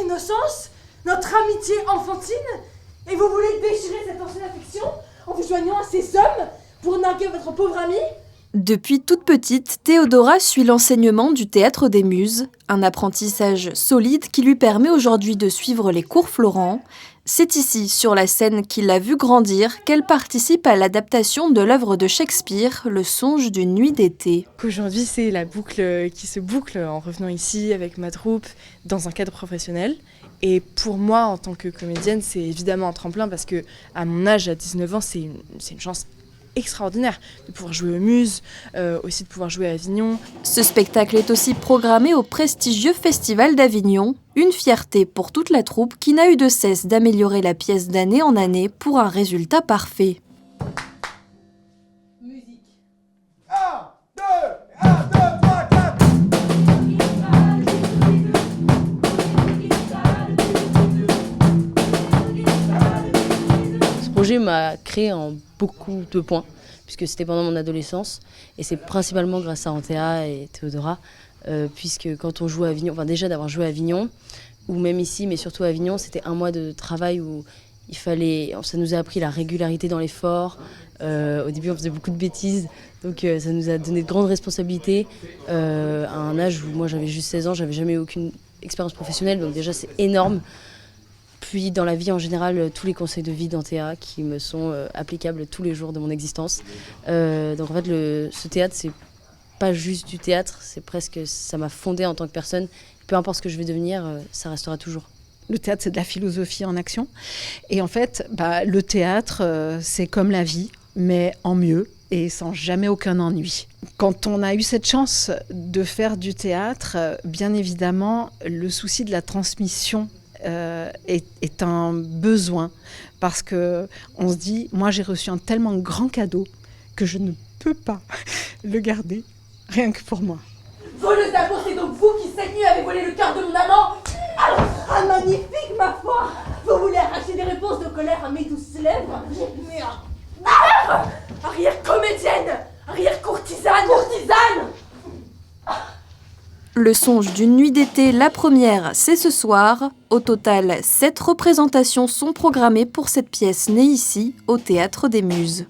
innocence, notre amitié enfantine, et vous voulez déchirer cette ancienne affection en vous joignant à ces hommes pour narguer votre pauvre amie ? Depuis toute petite, Théodora suit l'enseignement du Théâtre des Muses, un apprentissage solide qui lui permet aujourd'hui de suivre les cours Florent. C'est ici, sur la scène qui l'a vue grandir, qu'elle participe à l'adaptation de l'œuvre de Shakespeare, Le Songe d'une nuit d'été. Aujourd'hui, c'est la boucle qui se boucle en revenant ici avec ma troupe dans un cadre professionnel. Et pour moi, en tant que comédienne, c'est évidemment un tremplin parce que à mon âge, à 19 ans, c'est une chance extraordinaire de pouvoir jouer aux Muses, aussi de pouvoir jouer à Avignon. Ce spectacle est aussi programmé au prestigieux Festival d'Avignon, une fierté pour toute la troupe qui n'a eu de cesse d'améliorer la pièce d'année en année pour un résultat parfait. Musique. 1, 2, 3, 4. Ce projet m'a créé en beaucoup de points, puisque c'était pendant mon adolescence, et c'est principalement grâce à Antea et Théodora, puisque quand on joue à Avignon, enfin déjà d'avoir joué à Avignon, ou même ici, mais surtout à Avignon, c'était un mois de travail où ça nous a appris la régularité dans l'effort. Au début, on faisait beaucoup de bêtises, donc ça nous a donné de grandes responsabilités. À un âge où moi j'avais juste 16 ans, j'avais jamais eu aucune expérience professionnelle, donc déjà c'est énorme. Puis dans la vie en général, tous les conseils de vie d'Antea qui me sont applicables tous les jours de mon existence. Donc en fait, ce théâtre, c'est pas juste du théâtre, c'est presque, ça m'a fondée en tant que personne. Peu importe ce que je vais devenir, ça restera toujours. Le théâtre, c'est de la philosophie en action. Et en fait, le théâtre, c'est comme la vie, mais en mieux et sans jamais aucun ennui. Quand on a eu cette chance de faire du théâtre, bien évidemment, le souci de la transmission est un besoin, parce qu'on se dit, moi j'ai reçu un tellement grand cadeau que je ne peux pas le garder, rien que pour moi. Voleuse d'amour, c'est donc vous qui cette nuit avez volé le cœur de mon amant ? Ah, magnifique, ma foi ! Vous voulez arracher des réponses de colère à mes douces lèvres ? Mais arrière comédienne, arrière courtisane. Le Songe d'une nuit d'été, la première, c'est ce soir. Au total, 7 représentations sont programmées pour cette pièce née ici, au Théâtre des Muses.